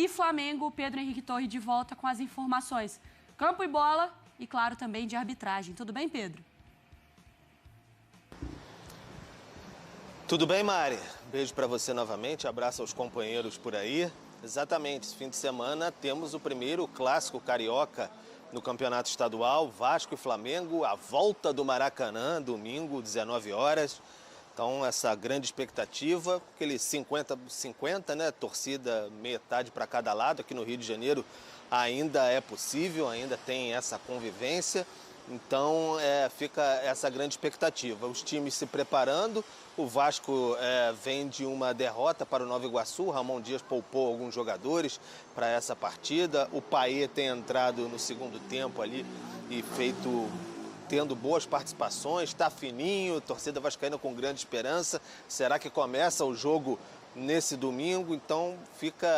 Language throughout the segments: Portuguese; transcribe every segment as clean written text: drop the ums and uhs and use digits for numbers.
e Flamengo. Pedro Henrique Torre de volta com as informações. Campo e bola e, claro, também de arbitragem. Tudo bem, Pedro? Tudo bem, Mari? Beijo para você novamente, abraço aos companheiros por aí. Exatamente, esse fim de semana temos o primeiro clássico carioca no Campeonato Estadual, Vasco e Flamengo, a volta do Maracanã, domingo, 19 horas. Então, essa grande expectativa, aquele 50-50, né? Torcida metade para cada lado. Aqui no Rio de Janeiro ainda é possível, ainda tem essa convivência. Então, fica essa grande expectativa. Os times se preparando. O Vasco vem de uma derrota para o Nova Iguaçu. O Ramon Dias poupou alguns jogadores para essa partida. O Payet tem entrado no segundo tempo ali e tendo boas participações. Está fininho, torcida vascaína com grande esperança. Será que começa o jogo nesse domingo? Então fica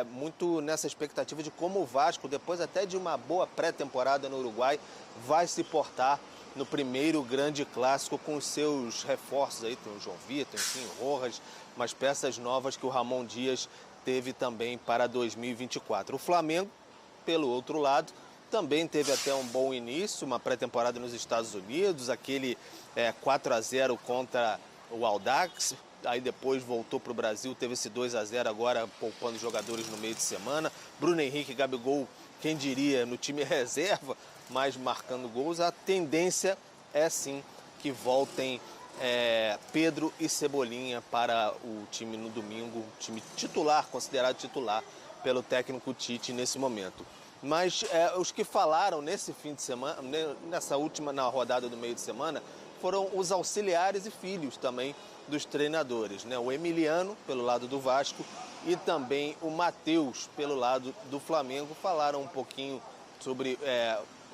muito nessa expectativa de como o Vasco, depois até de uma boa pré-temporada no Uruguai, vai se portar no primeiro grande clássico com os seus reforços aí. Tem o João Vitor, enfim, o Rojas, umas peças novas que o Ramon Dias teve também para 2024. O Flamengo, pelo outro lado, também teve até um bom início, uma pré-temporada nos Estados Unidos, aquele 4-0 contra o Audax. Aí depois voltou para o Brasil, teve esse 2-0 agora poupando jogadores no meio de semana. Bruno Henrique e Gabigol, quem diria, no time reserva, mas marcando gols. A tendência é sim que voltem Pedro e Cebolinha para o time no domingo, time titular, considerado titular pelo técnico Tite nesse momento. Mas os que falaram nesse fim de semana, na rodada do meio de semana, foram os auxiliares e filhos também dos treinadores, né? O Emiliano, pelo lado do Vasco, e também o Matheus, pelo lado do Flamengo, falaram um pouquinho sobre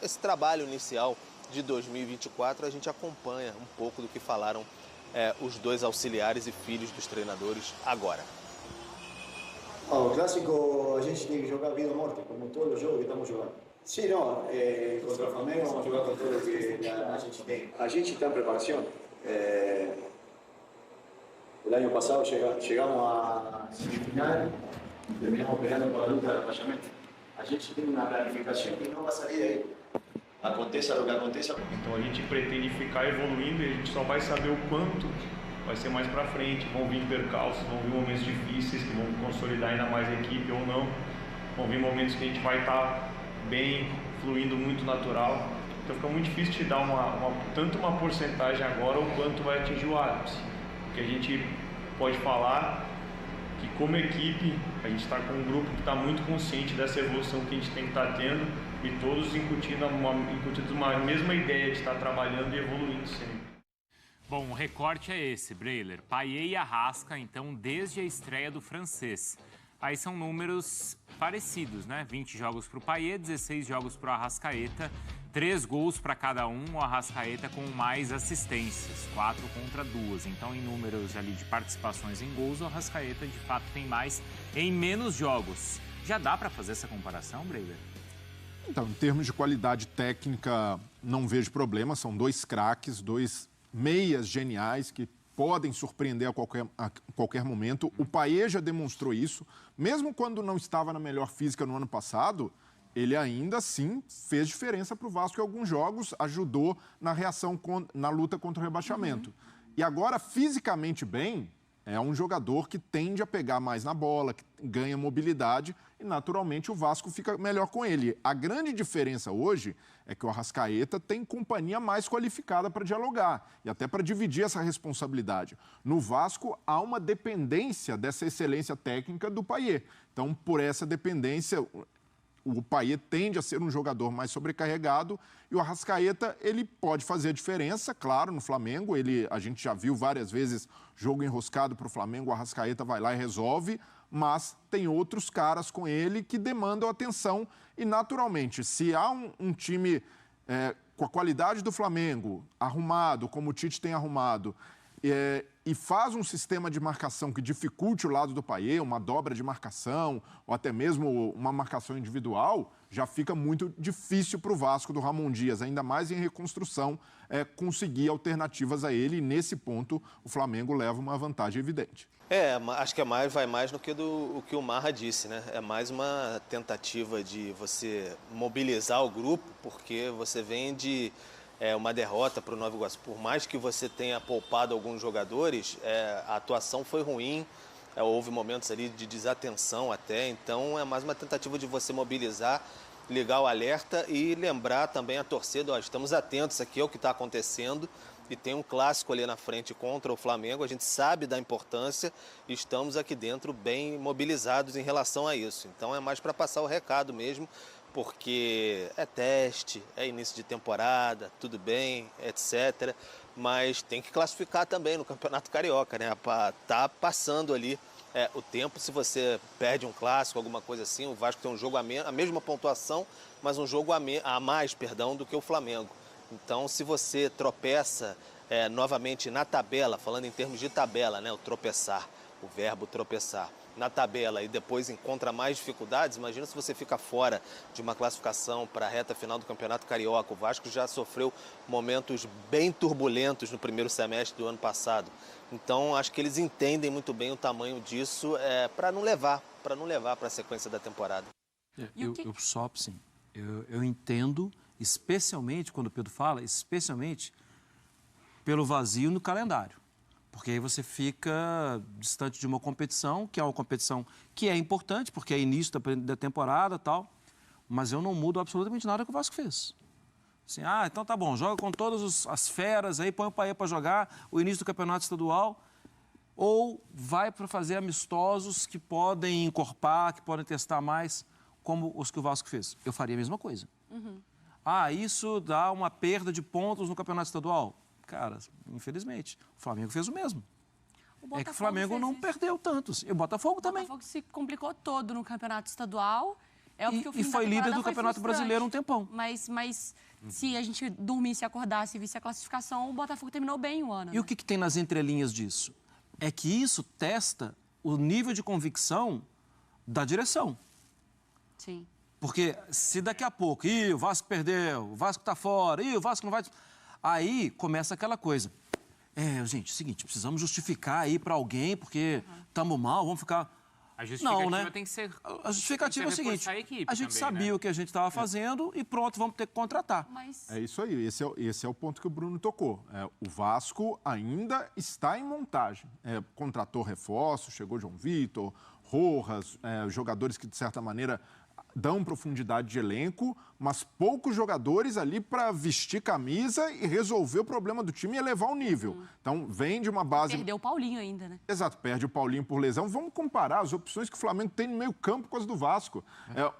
esse trabalho inicial de 2024. A gente acompanha um pouco do que falaram os dois auxiliares e filhos dos treinadores agora. O clássico a gente tem que jogar vida ou morte, como todos os jogos que estamos jogando. Sim, não, contra o Flamengo vamos jogar com tudo que a gente tem. A gente está em preparação. O ano passado chegamos à semifinal e terminamos peleando por a luta de rebaixamento. A gente tem uma planificação que não vai sair daí. Aconteça o que aconteça. Então a gente pretende ficar evoluindo e a gente só vai saber o quanto vai ser mais para frente. Vão vir percalços, vão vir momentos difíceis que vão consolidar ainda mais a equipe ou não. Vão vir momentos que a gente vai estar bem, fluindo muito natural. Então fica muito difícil te dar tanto uma porcentagem agora ou quanto vai atingir o ápice. Porque a gente pode falar que como equipe a gente está com um grupo que está muito consciente dessa evolução que a gente tem que estar tendo e todos incutindo uma mesma ideia de estar trabalhando e evoluindo sempre. Bom, o recorte é esse, Breiler. Payet e Arrasca, então, desde a estreia do francês. Aí são números parecidos, né? 20 jogos para o Payet, 16 jogos para o Arrascaeta, 3 gols para cada um, o Arrascaeta com mais assistências, 4 contra 2. Então, em números ali de participações em gols, o Arrascaeta, de fato, tem mais em menos jogos. Já dá para fazer essa comparação, Breiler? Então, em termos de qualidade técnica, não vejo problema. São dois craques, dois meias geniais que podem surpreender a qualquer momento. O Payet já demonstrou isso. Mesmo quando não estava na melhor física no ano passado, ele ainda assim fez diferença para o Vasco em alguns jogos, ajudou na reação, na luta contra o rebaixamento. E agora, fisicamente bem, é um jogador que tende a pegar mais na bola, que ganha mobilidade e, naturalmente, o Vasco fica melhor com ele. A grande diferença hoje é que o Arrascaeta tem companhia mais qualificada para dialogar e até para dividir essa responsabilidade. No Vasco, há uma dependência dessa excelência técnica do Payet. Então, por essa dependência, o Payet tende a ser um jogador mais sobrecarregado e o Arrascaeta, ele pode fazer a diferença, claro, no Flamengo. A gente já viu várias vezes jogo enroscado para o Flamengo, o Arrascaeta vai lá e resolve, mas tem outros caras com ele que demandam atenção e, naturalmente, se há um time com a qualidade do Flamengo, arrumado, como o Tite tem arrumado, e faz um sistema de marcação que dificulte o lado do Payet, uma dobra de marcação, ou até mesmo uma marcação individual, já fica muito difícil para o Vasco do Ramon Dias, ainda mais em reconstrução, conseguir alternativas a ele. E nesse ponto, o Flamengo leva uma vantagem evidente. Acho que vai mais do que o que o Marra disse, né? É mais uma tentativa de você mobilizar o grupo, porque você vem de uma derrota para o Nova Iguaçu. Por mais que você tenha poupado alguns jogadores, a atuação foi ruim, houve momentos ali de desatenção até, então é mais uma tentativa de você mobilizar, ligar o alerta e lembrar também a torcida, estamos atentos aqui ao que está acontecendo e tem um clássico ali na frente contra o Flamengo, a gente sabe da importância e estamos aqui dentro bem mobilizados em relação a isso. Então é mais para passar o recado mesmo, porque é teste, é início de temporada, tudo bem, etc. Mas tem que classificar também no Campeonato Carioca, né? Tá passando ali o tempo. Se você perde um clássico, alguma coisa assim, o Vasco tem um jogo a mesma pontuação, mas um jogo a mais, do que o Flamengo. Então, se você tropeça novamente na tabela, falando em termos de tabela, né? O tropeçar, o verbo tropeçar. Na tabela e depois encontra mais dificuldades, imagina se você fica fora de uma classificação para a reta final do Campeonato Carioca. O Vasco já sofreu momentos bem turbulentos no primeiro semestre do ano passado. Então, acho que eles entendem muito bem o tamanho disso para não levar para a sequência da temporada. Eu entendo, especialmente, quando o Pedro fala, especialmente pelo vazio no calendário. Porque aí você fica distante de uma competição, que é uma competição que é importante, porque é início da temporada e tal, mas eu não mudo absolutamente nada que o Vasco fez. Assim, então tá bom, joga com todas as feras, aí põe o Payet para jogar o início do campeonato estadual, ou vai para fazer amistosos que podem encorpar, que podem testar mais, como os que o Vasco fez. Eu faria a mesma coisa. Isso dá uma perda de pontos no campeonato estadual. Cara, infelizmente, o Flamengo fez o mesmo. É que o Flamengo não perdeu tantos. E o Botafogo também. O Botafogo se complicou todo no campeonato estadual. E foi líder do Campeonato Brasileiro um tempão. Mas se a gente dormisse e acordasse e visse a classificação, o Botafogo terminou bem o ano. E o que tem nas entrelinhas disso? É que isso testa o nível de convicção da direção. Sim. Porque se daqui a pouco, o Vasco perdeu, o Vasco tá fora, o Vasco não vai... Aí começa aquela coisa. Gente, é o seguinte, precisamos justificar aí para alguém, porque estamos mal, vamos ficar... A justificativa tem que ser... A justificativa é o seguinte, a gente também, sabia, né, o que a gente estava fazendo e pronto, vamos ter que contratar. É isso aí, esse é o ponto que o Bruno tocou. O Vasco ainda está em montagem. Contratou reforços, chegou João Vitor, Rojas, jogadores que, de certa maneira, dão profundidade de elenco, mas poucos jogadores ali para vestir camisa e resolver o problema do time e elevar o nível. Então, vem de uma base... Perdeu o Paulinho ainda, né? Exato, perde o Paulinho por lesão. Vamos comparar as opções que o Flamengo tem no meio campo com as do Vasco.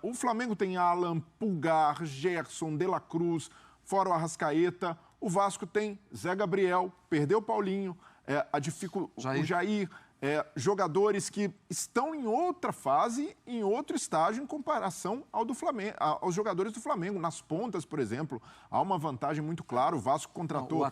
O Flamengo tem Alan, Pulgar, Gerson, De La Cruz, fora o Arrascaeta. O Vasco tem Zé Gabriel, perdeu o Paulinho, o Jair... jogadores que estão em outra fase, em outro estágio em comparação ao do Flamengo, aos jogadores do Flamengo. Nas pontas, por exemplo, há uma vantagem muito clara. O Vasco contratou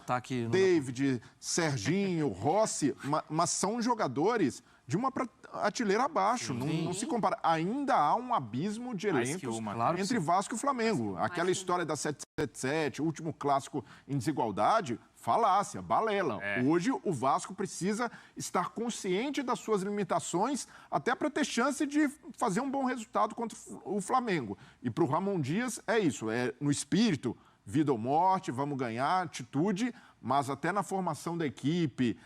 David, Serginho, Rossi, mas são jogadores de uma prateleira abaixo. Não se compara. Ainda há um abismo de elencos entre Vasco e Flamengo. Aquela história da 777, o último clássico em desigualdade... Falácia, balela. Hoje o Vasco precisa estar consciente das suas limitações até para ter chance de fazer um bom resultado contra o Flamengo. E para o Ramon Dias é isso, no espírito, vida ou morte, vamos ganhar, atitude, mas até na formação da equipe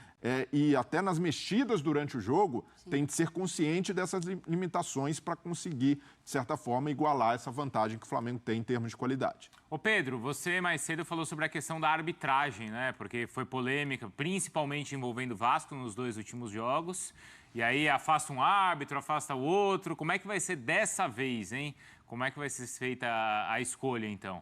e até nas mexidas durante o jogo, tem de ser consciente dessas limitações para conseguir, de certa forma, igualar essa vantagem que o Flamengo tem em termos de qualidade. Ô Pedro, você mais cedo falou sobre a questão da arbitragem, né? Porque foi polêmica, principalmente envolvendo o Vasco nos 2 últimos jogos. E aí afasta um árbitro, afasta o outro. Como é que vai ser dessa vez, hein? Como é que vai ser feita a escolha, então?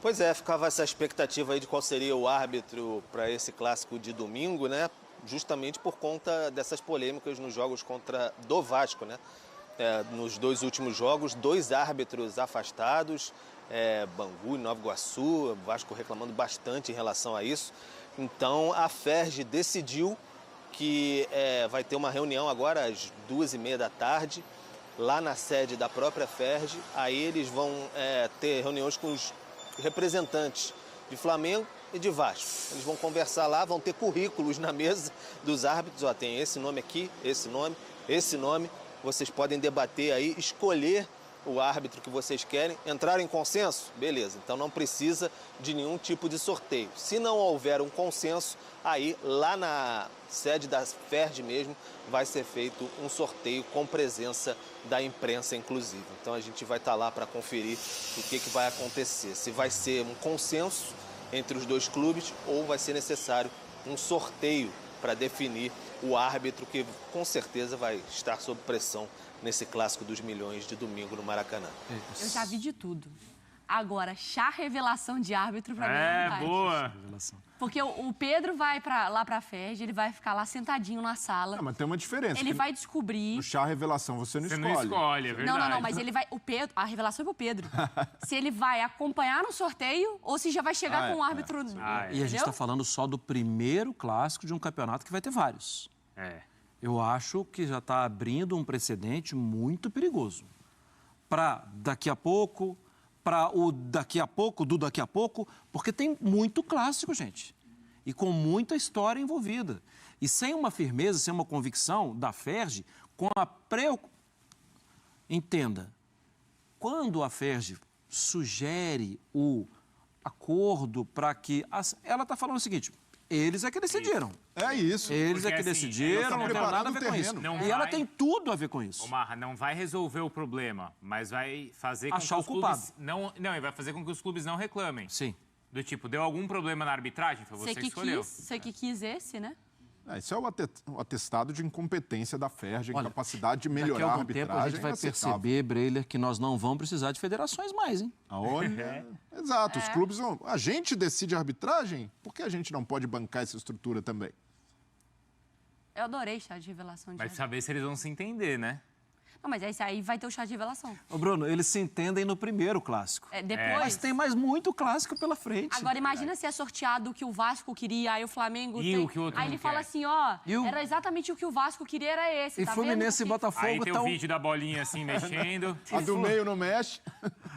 Pois ficava essa expectativa aí de qual seria o árbitro para esse clássico de domingo, né? Justamente por conta dessas polêmicas nos jogos do Vasco, né? Nos 2 últimos jogos, 2 árbitros afastados, Bangu, Nova Iguaçu, o Vasco reclamando bastante em relação a isso. Então a FERJ decidiu que vai ter uma reunião agora às 2h30 da tarde, lá na sede da própria FERJ. Aí eles vão ter reuniões com os representantes de Flamengo e de Vasco. Eles vão conversar lá, vão ter currículos na mesa dos árbitros. Ó, tem esse nome aqui, esse nome, esse nome. Vocês podem debater aí, escolher o árbitro que vocês querem. Entrar em consenso? Beleza, então não precisa de nenhum tipo de sorteio. Se não houver um consenso, aí lá na sede da FERJ mesmo vai ser feito um sorteio com presença da imprensa, inclusive. Então a gente vai estar lá para conferir o que vai acontecer. Se vai ser um consenso entre os dois clubes ou vai ser necessário um sorteio para definir o árbitro que com certeza vai estar sob pressão nesse clássico dos milhões de domingo no Maracanã. Eu já vi de tudo. Agora, chá revelação de árbitro pra mim é novidade. Boa. Porque o Pedro vai lá pra FERJ, ele vai ficar lá sentadinho na sala. Não, mas tem uma diferença. Ele vai descobrir... No chá revelação você não escolhe. Você não escolhe, é verdade. Não, mas ele vai... O Pedro, a revelação é pro Pedro. Se ele vai acompanhar no sorteio ou se já vai chegar com um árbitro... E a gente está falando só do primeiro clássico de um campeonato que vai ter vários. Eu acho que já está abrindo um precedente muito perigoso. Para daqui a pouco, para o daqui a pouco, do daqui a pouco, porque tem muito clássico, gente. E com muita história envolvida. E sem uma firmeza, sem uma convicção da FERJ, com a preocupação... Entenda, quando a FERJ sugere o acordo para que... Ela está falando o seguinte... Eles é que decidiram. É isso. Eles Porque, é que assim, decidiram, não tem nada a ver com isso. E ela tem tudo a ver com isso. Marra, não vai resolver o problema, mas vai fazer com achar que o os culpado. clubes não, e vai fazer com que os clubes não reclamem. Sim. Do tipo, deu algum problema na arbitragem? Foi você que escolheu. Você que quis esse, né? Isso é o atestado de incompetência da FERJ, incapacidade de melhorar a algum arbitragem. tempo a gente vai perceber, Breiler, que nós não vamos precisar de federações mais, hein? Olha, exato, os clubes vão... A gente decide a arbitragem, por que a gente não pode bancar essa estrutura também? Eu adorei chá de revelação. Vai saber se eles vão se entender, né? Não, mas esse aí vai ter o chá de revelação. Ô, Bruno, eles se entendem no primeiro clássico. Depois... Mas tem mais muito clássico pela frente. Agora, imagina se é sorteado o que o Vasco queria, aí o Flamengo E tem... o que o outro Aí não ele fala quer. assim, era exatamente o que o Vasco queria, era esse, E tá Fluminense e vendo? Botafogo Aí tem o estão... vídeo da bolinha assim, mexendo. A do meio não mexe.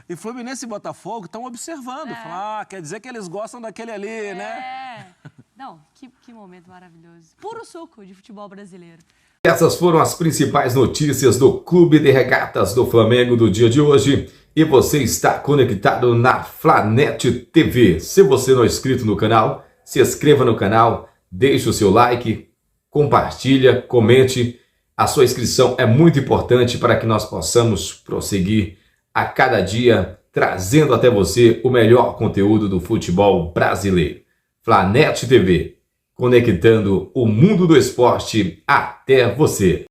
E Fluminense e Botafogo estão observando. Falam, quer dizer que eles gostam daquele ali, né? Não, que momento maravilhoso. Puro suco de futebol brasileiro. Essas foram as principais notícias do Clube de Regatas do Flamengo do dia de hoje. E você está conectado na Flanet TV. Se você não é inscrito no canal, se inscreva no canal, deixe o seu like, compartilha, comente. A sua inscrição é muito importante para que nós possamos prosseguir a cada dia, trazendo até você o melhor conteúdo do futebol brasileiro. Flanet TV, conectando o mundo do esporte até você.